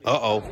Uh-oh.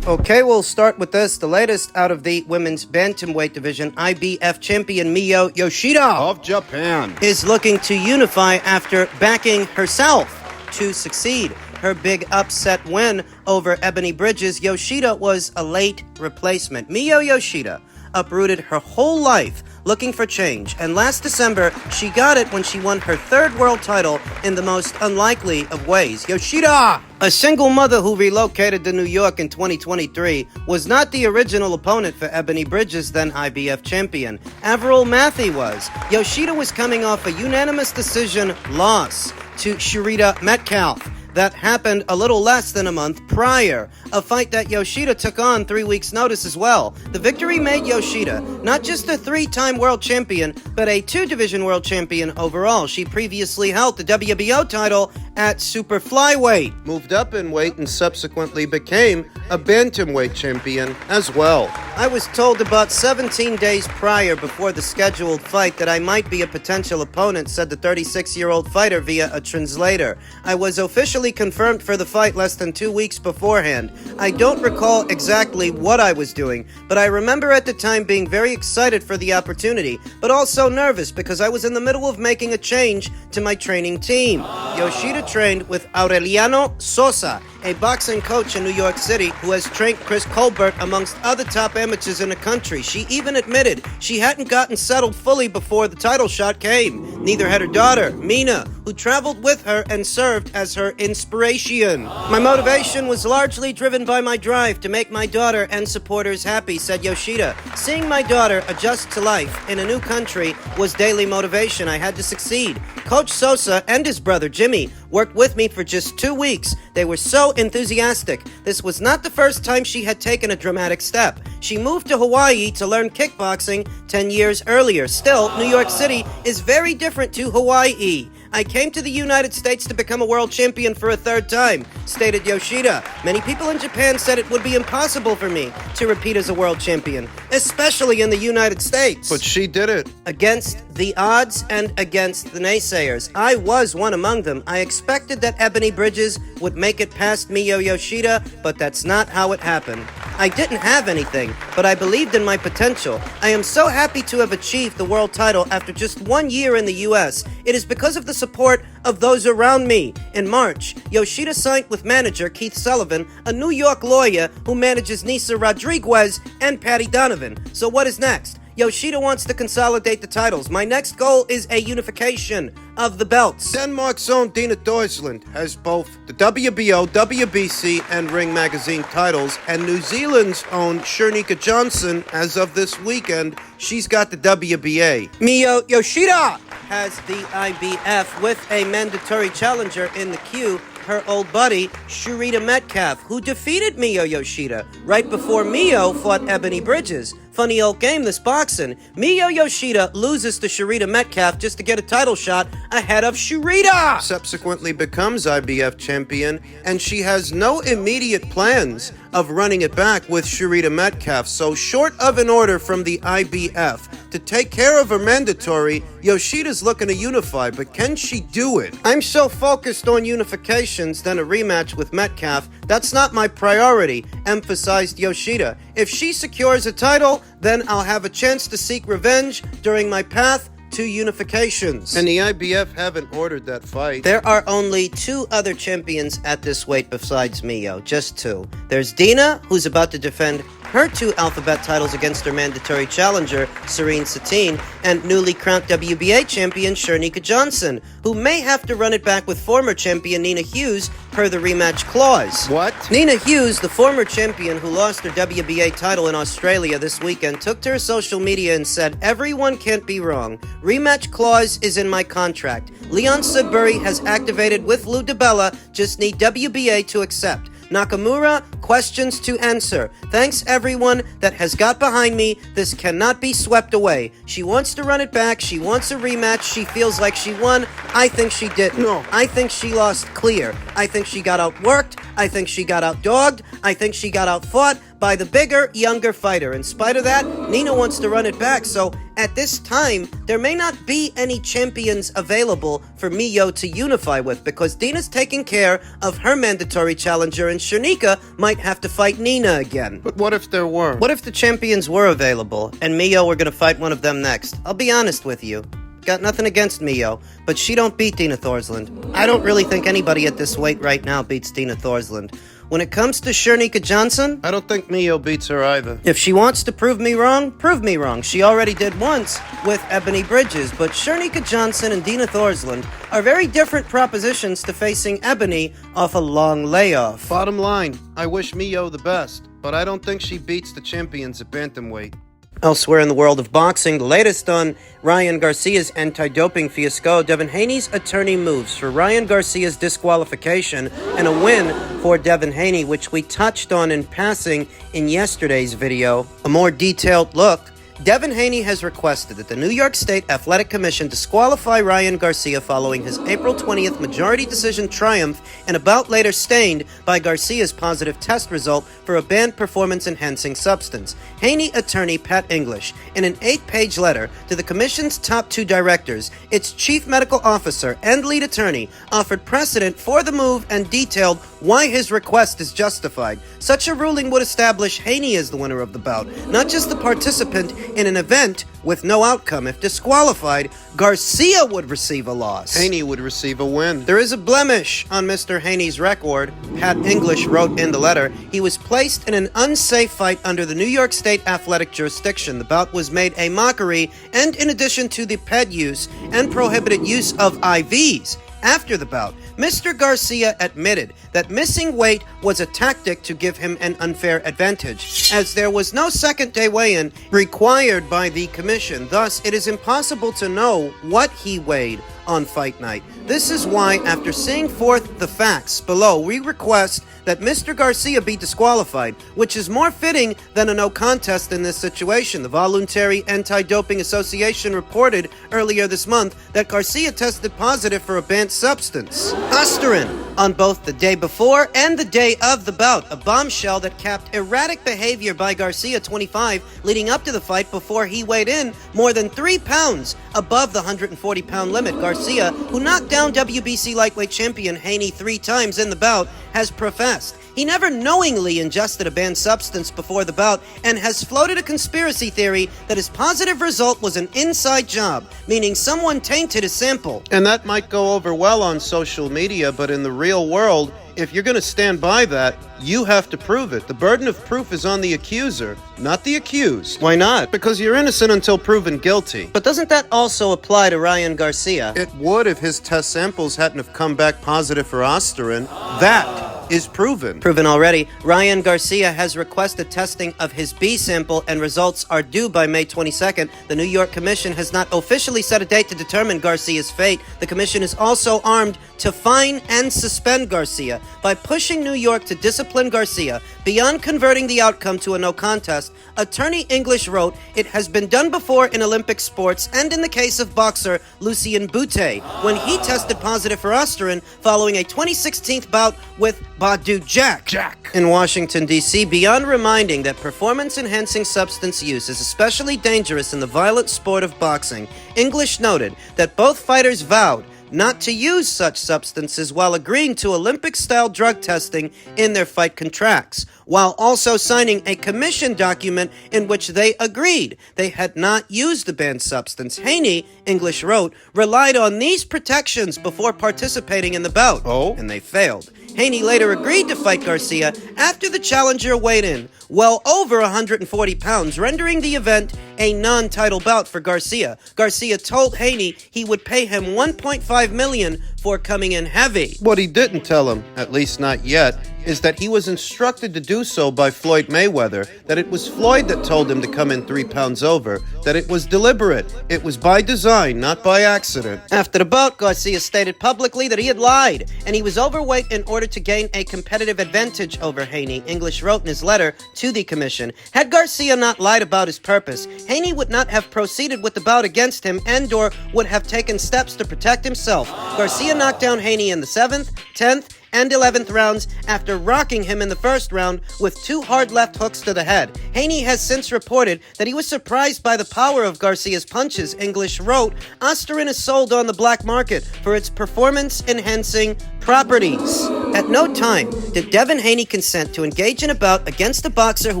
Okay, we'll start with this. The latest out of the women's bantamweight division, IBF champion Miyo Yoshida Of Japan. is looking to unify after backing herself to succeed. Her big upset win over Ebony Bridges, Yoshida was a late replacement. Miyo Yoshida uprooted her whole life looking for change, and last December, she got it when she won her third world title in the most unlikely of ways. Yoshida, a single mother who relocated to New York in 2023, was not the original opponent for Ebony Bridges, then IBF champion. Avril Mathy was. Yoshida was coming off a unanimous decision loss to Sharita Metcalf. That happened a little less than a month prior, a fight that Yoshida took on 3 weeks' notice as well. The victory made Yoshida not just a three-time world champion, but a two-division world champion overall. She previously held the WBO title at super flyweight, moved up in weight, and subsequently became a bantamweight champion as well. I was told about 17 days prior before the scheduled fight that I might be a potential opponent, said the 36-year-old fighter via a translator. I was officially confirmed for the fight less than 2 weeks beforehand. I don't recall exactly what I was doing, but I remember at the time being very excited for the opportunity, but also nervous because I was in the middle of making a change to my training team. Yoshida trained with Aureliano Sosa, a boxing coach in New York City who has trained Chris Colbert amongst other top amateurs in the country. She even admitted she hadn't gotten settled fully before the title shot came. Neither had her daughter, Mina, who traveled with her and served as her inspiration. My motivation was largely driven by my drive to make my daughter and supporters happy, said Yoshida. Seeing my daughter adjust to life in a new country was daily motivation. I had to succeed. Coach Sosa and his brother Jimmy worked with me for just 2 weeks. They were so enthusiastic. This was not the first time she had taken a dramatic step. She moved to Hawaii to learn kickboxing 10 years earlier. Still, New York City is very different to Hawaii. I came to the United States to become a world champion for a third time, stated Yoshida. Many people in Japan said it would be impossible for me to repeat as a world champion, especially in the United States. But she did it. Against the odds and against the naysayers, I was one among them. I expected that Ebony Bridges would make it past Miyo Yoshida, but that's not how it happened. I didn't have anything, but I believed in my potential. I am so happy to have achieved the world title after just 1 year in the US. It is because of the support of those around me. In March, Yoshida signed with manager Keith Sullivan, a New York lawyer who manages Nisa Rodriguez and Patty Donovan. So what is next? Yoshida wants to consolidate the titles. My next goal is a unification of the belts. Denmark's own Dina Deutschland has both the WBO, WBC, and Ring Magazine titles, and New Zealand's own Shernika Johnson, as of this weekend, she's got the WBA. Miyo Yoshida has the IBF with a mandatory challenger in the queue, her old buddy, Sharita Metcalf, who defeated Miyo Yoshida right before Miyo fought Ebony Bridges. Funny old game, this boxing. Miyo Yoshida loses to Sharita Metcalf just to get a title shot ahead of Sharita. Subsequently becomes IBF champion, and she has no immediate plans of running it back with Sharita Metcalf. So short of an order from the IBF to take care of her mandatory, Yoshida's looking to unify, but can she do it? I'm so focused on unifications than a rematch with Metcalf. That's not my priority, emphasized Yoshida. If she secures a title, then I'll have a chance to seek revenge during my path 2 unifications. And the IBF haven't ordered that fight. There are only 2 other champions at this weight besides Mio, just 2. There's Dina, who's about to defend her 2 alphabet titles against her mandatory challenger, Serene Satine, and newly crowned WBA champion Shernika Johnson, who may have to run it back with former champion Nina Hughes per the rematch clause. What? Nina Hughes, the former champion who lost her WBA title in Australia this weekend, took to her social media and said, "Everyone can't be wrong. Rematch clause is in my contract. Leon Sudbury has activated with Lou DiBella, just need WBA to accept. Nakamura, questions to answer. Thanks everyone that has got behind me. This cannot be swept away. She wants to run it back. She wants a rematch. She feels like she won. I think she didn't. No. I think she lost clear. I think she got outworked. I think she got outdogged. I think she got outfought by the bigger, younger fighter. In spite of that, Nina wants to run it back. So at this time, there may not be any champions available for Mio to unify with because Dina's taking care of her mandatory challenger and Shernika might have to fight Nina again. But what if there were? What if the champions were available and Mio were going to fight one of them next? I'll be honest with you. Got nothing against Mio, but she don't beat Dina Thorsland. I don't really think anybody at this weight right now beats Dina Thorsland. When it comes to Shernika Johnson, I don't think Mio beats her either. if she wants to prove me wrong, prove me wrong. She already did once with Ebony Bridges, but Shernika Johnson and Dina Thorsland are very different propositions to facing Ebony off a long layoff. Bottom line, I wish Mio the best, but I don't think she beats the champions at bantamweight. Elsewhere in the world of boxing, the latest on Ryan Garcia's anti-doping fiasco, Devin Haney's attorney moves for Ryan Garcia's disqualification and a win for Devin Haney, which we touched on in passing in yesterday's video. A more detailed look. Devin Haney has requested that the New York State Athletic Commission disqualify Ryan Garcia following his April 20th majority decision triumph and a bout later stained by Garcia's positive test result for a banned performance-enhancing substance. Haney attorney Pat English, in an 8-page letter to the Commission's top 2 directors, its chief medical officer and lead attorney, offered precedent for the move and detailed why his request is justified. Such a ruling would establish Haney as the winner of the bout, not just the participant in an event with no outcome. If disqualified, Garcia would receive a loss. Haney would receive a win. There is a blemish on Mr. Haney's record. Pat English wrote in the letter, he was placed in an unsafe fight under the New York State athletic jurisdiction. The bout was made a mockery, and in addition to the PED use and prohibited use of IVs, after the bout, Mr. Garcia admitted that missing weight was a tactic to give him an unfair advantage, as there was no second-day weigh-in required by the commission. Thus, it is impossible to know what he weighed on fight night. This is why, after seeing forth the facts below, we request that Mr. Garcia be disqualified, which is more fitting than a no contest in this situation. The Voluntary Anti-Doping Association reported earlier this month that Garcia tested positive for a banned substance, Asterin, on both the day before and the day of the bout, a bombshell that capped erratic behavior by Garcia, 25, leading up to the fight before he weighed in more than 3 pounds above the 140-pound limit. Garcia, who knocked down WBC lightweight champion Haney 3 times in the bout, has professed he never knowingly ingested a banned substance before the bout and has floated a conspiracy theory that his positive result was an inside job, meaning someone tainted his sample. And that might go over well on social media, but in the real world, if you're going to stand by that, you have to prove it. The burden of proof is on the accuser, not the accused. Why not? Because you're innocent until proven guilty. But doesn't that also apply to Ryan Garcia? It would if his test samples hadn't have come back positive for Asterin. That is proven. Proven already. Ryan Garcia has requested testing of his B sample and results are due by May 22nd. The New York Commission has not officially set a date to determine Garcia's fate. The Commission is also armed to fine and suspend Garcia. By pushing New York to discipline Garcia beyond converting the outcome to a no contest, Attorney English wrote, it has been done before in Olympic sports and in the case of boxer Lucien Boutte, when he tested positive for Asterin following a 2016 bout with Badu Jack in Washington, D.C., beyond reminding that performance-enhancing substance use is especially dangerous in the violent sport of boxing. English noted that both fighters vowed not to use such substances while agreeing to Olympic-style drug testing in their fight contracts, while also signing a commission document in which they agreed they had not used the banned substance. Haney, English wrote, relied on these protections before participating in the bout, and they failed. Haney later agreed to fight Garcia after the challenger weighed in well over 140 pounds, rendering the event a non-title bout for Garcia. Garcia told Haney he would pay him $1.5 million for coming in heavy. What he didn't tell him, at least not yet, is that he was instructed to do so by Floyd Mayweather, that it was Floyd that told him to come in 3 pounds over, that it was deliberate, it was by design, not by accident. After the bout, Garcia stated publicly that he had lied, and he was overweight in order to gain a competitive advantage over Haney. English wrote in his letter to the commission, had Garcia not lied about his purpose, Haney would not have proceeded with the bout against him and/or would have taken steps to protect himself. Garcia knocked down Haney in the 7th, 10th, and 11th rounds after rocking him in the first round with 2 hard left hooks to the head. Haney has since reported that he was surprised by the power of Garcia's punches. English wrote, Osterin is sold on the black market for its performance-enhancing properties. At no time did Devin Haney consent to engage in a bout against a boxer who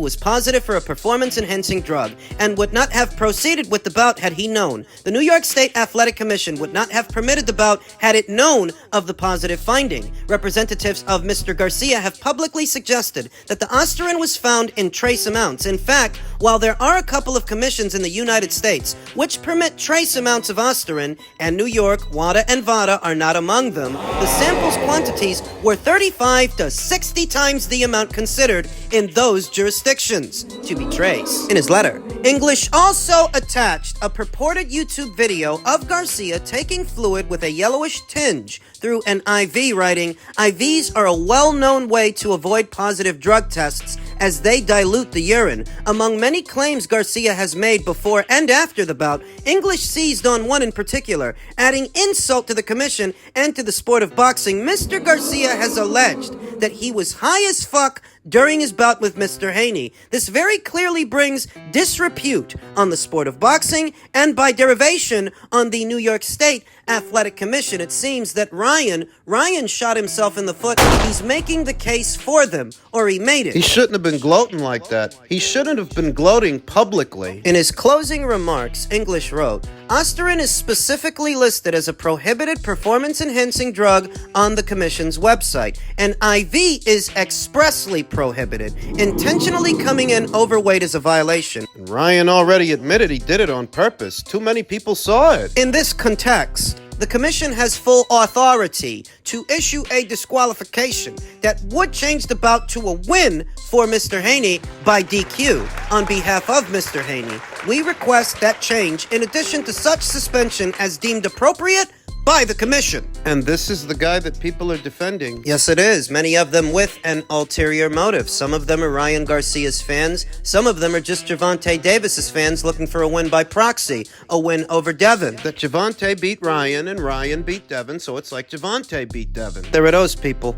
was positive for a performance-enhancing drug and would not have proceeded with the bout had he known. The New York State Athletic Commission would not have permitted the bout had it known of the positive finding. Representatives of Mr. Garcia have publicly suggested that the Osterin was found in trace amounts. In fact, while there are a couple of commissions in the United States which permit trace amounts of Osterin, and New York, WADA, and VADA are not among them, the sample's quantities were 35 to 60 times the amount considered in those jurisdictions to be traced. In his letter, English also attached a purported YouTube video of Garcia taking fluid with a yellowish tinge through an IV, writing, IVs are a well-known way to avoid positive drug tests as they dilute the urine. Among many claims Garcia has made before and after the bout, English seized on one in particular, adding insult to the commission and to the sport of boxing. Mr. Garcia has alleged that he was high as fuck during his bout with Mr. Haney. This very clearly brings disrepute on the sport of boxing and by derivation on the New York State Athletic Commission. It seems that Ryan shot himself in the foot. He's making the case for them, or he made it. He shouldn't have been gloating like that. He shouldn't have been gloating publicly. In his closing remarks, English wrote, Osterin is specifically listed as a prohibited performance-enhancing drug on the Commission's website. An IV is expressly prohibited. Intentionally coming in overweight is a violation. And Ryan already admitted he did it on purpose. Too many people saw it. In this context, the Commission has full authority to issue a disqualification that would change the bout to a win for Mr. Haney by DQ. On behalf of Mr. Haney, we request that change in addition to such suspension as deemed appropriate by the Commission. And this is the guy that people are defending. Yes, it is. Many of them with an ulterior motive. Some of them are Ryan Garcia's fans. Some of them are just Gervonta Davis's fans looking for a win by proxy, a win over Devin. That Gervonta beat Ryan and Ryan beat Devin, so it's like Gervonta beat Devin. There are those people.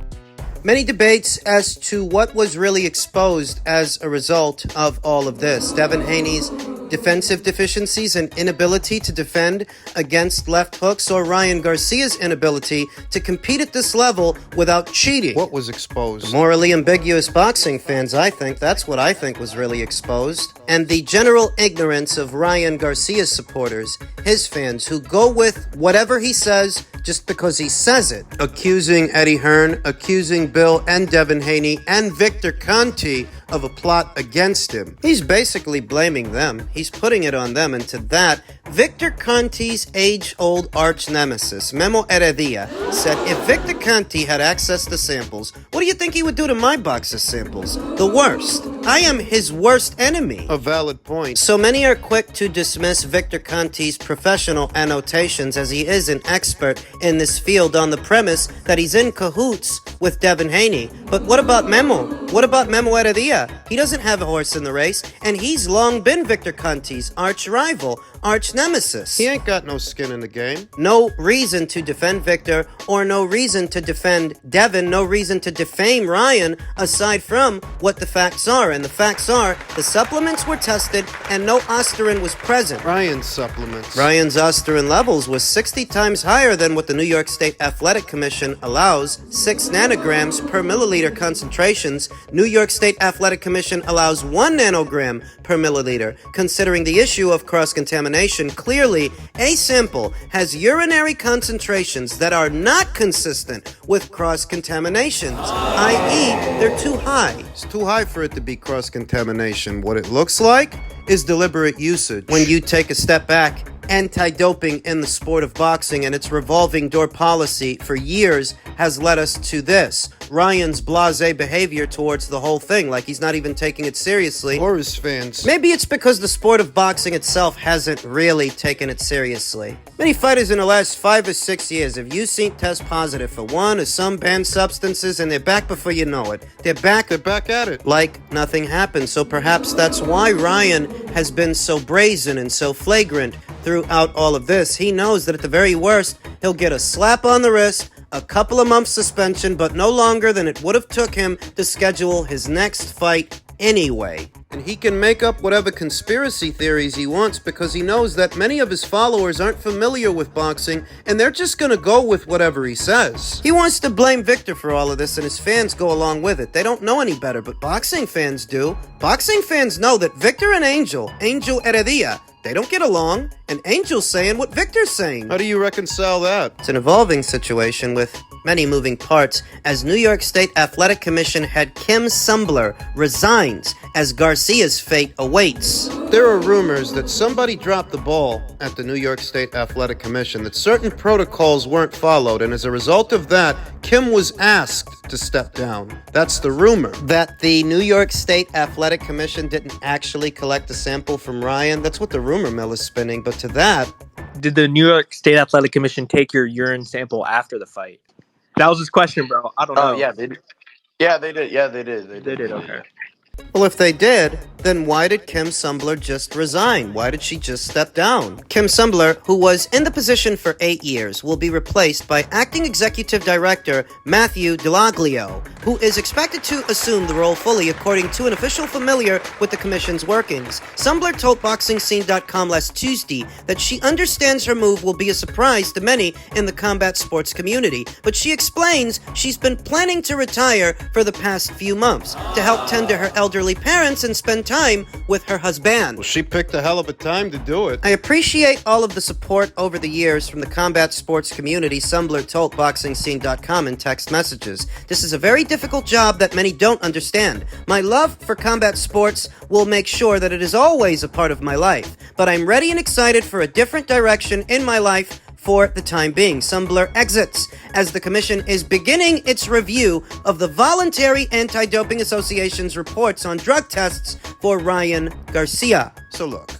Many debates as to what was really exposed as a result of all of this. Devin Haney's defensive deficiencies and inability to defend against left hooks, or Ryan Garcia's inability to compete at this level without cheating. What was exposed? The morally ambiguous boxing fans, I think. That's what I think was really exposed. And the general ignorance of Ryan Garcia's supporters, his fans, who go with whatever he says just because he says it. Accusing Eddie Hearn, accusing Bill and Devin Haney and Victor Conti of a plot against him. He's basically blaming them. He's putting it on them, and to that, Victor Conti's age-old arch-nemesis, Memo Heredia, said if Victor Conti had access to samples, what do you think he would do to my box of samples? The worst. I am his worst enemy. A valid point. So many are quick to dismiss Victor Conti's professional annotations as he is an expert in this field on the premise that he's in cahoots with Devin Haney. But what about Memo? What about Memo Heredia? He doesn't have a horse in the race, and he's long been Victor Conti's arch-rival, arch nemesis. He ain't got no skin in the game. No reason to defend Victor, or no reason to defend Devin, no reason to defame Ryan, aside from what the facts are. And the facts are, the supplements were tested and no Osterin was present. Ryan's supplements. Ryan's Osterin levels was 60 times higher than what the New York State Athletic Commission allows, 6 nanograms per milliliter concentrations. New York State Athletic Commission allows 1 nanogram per milliliter. Considering the issue of cross-contamination, clearly a sample has urinary concentrations that are not consistent with cross-contaminations, i.e. they're too high. It's too high for it to be cross-contamination. What it looks like is deliberate usage. When you take a step back, anti-doping in the sport of boxing and its revolving door policy for years has led us to this. Ryan's blasé behavior towards the whole thing, like he's not even taking it seriously. Or his fans. Maybe it's because the sport of boxing itself hasn't really taken it seriously. Many fighters in the last 5 or 6 years have you seen test positive for one or some banned substances, and they're back before you know it. They're back at it. Like nothing happened. So perhaps that's why Ryan has been so brazen and so flagrant throughout all of this. He knows that at the very worst, he'll get a slap on the wrist, a couple of months suspension, but no longer than it would have took him to schedule his next fight anyway. And he can make up whatever conspiracy theories he wants because he knows that many of his followers aren't familiar with boxing and they're just gonna go with whatever he says. He wants to blame Victor for all of this and his fans go along with it. They don't know any better, but boxing fans do. Boxing fans know that Victor and Angel Heredia, they don't get along, and Angel's saying what Victor's saying. How do you reconcile that? It's an evolving situation with many moving parts as New York State Athletic Commission head Kim Sumbler resigns as Garcia's fate awaits. There are rumors that somebody dropped the ball at the New York State Athletic Commission, that certain protocols weren't followed, and as a result of that, Kim was asked to step down. That's the rumor. That the New York State Athletic Commission didn't actually collect a sample from Ryan, that's what the rumor mill is spinning, but to that... Did the New York State Athletic Commission take your urine sample after the fight? That was his question, bro. I don't know. Oh, yeah, they did. Yeah, they did. Yeah, they did. They did, okay. Well, if they did, then why did Kim Sumbler just resign? Why did she just step down? Kim Sumbler, who was in the position for 8 years, will be replaced by Acting Executive Director Matthew Delaglio, who is expected to assume the role fully according to an official familiar with the Commission's workings. Sumbler told BoxingScene.com last Tuesday that she understands her move will be a surprise to many in the combat sports community, but she explains she's been planning to retire for the past few months to help tend to her elderly parents and spend time with her husband. Well, she picked a hell of a time to do it. I appreciate all of the support over the years from the combat sports community, Sumbler told BoxingScene.com in text messages. This is a very difficult job that many don't understand. My love for combat sports will make sure that it is always a part of my life, but I'm ready and excited for a different direction in my life for the time being. Sumbler exits as the commission is beginning its review of the Voluntary Anti-Doping Association's reports on drug tests for Ryan Garcia. So look,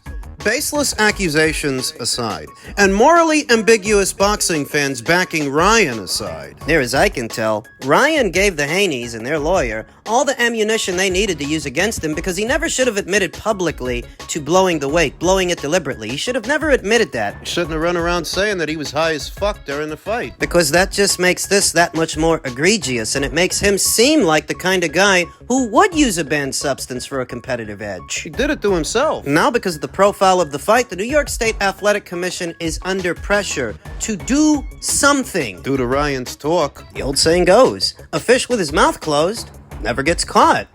baseless accusations aside, and morally ambiguous boxing fans backing Ryan aside. Near as I can tell, Ryan gave the Haneys and their lawyer all the ammunition they needed to use against him because he never should have admitted publicly to blowing the weight, blowing it deliberately. He should have never admitted that. He shouldn't have run around saying that he was high as fuck during the fight. Because that just makes this that much more egregious, and it makes him seem like the kind of guy who would use a banned substance for a competitive edge. He did it to himself. Now, because of the profile of the fight, the New York State Athletic Commission is under pressure to do something. Due to Ryan's talk. The old saying goes, a fish with his mouth closed never gets caught.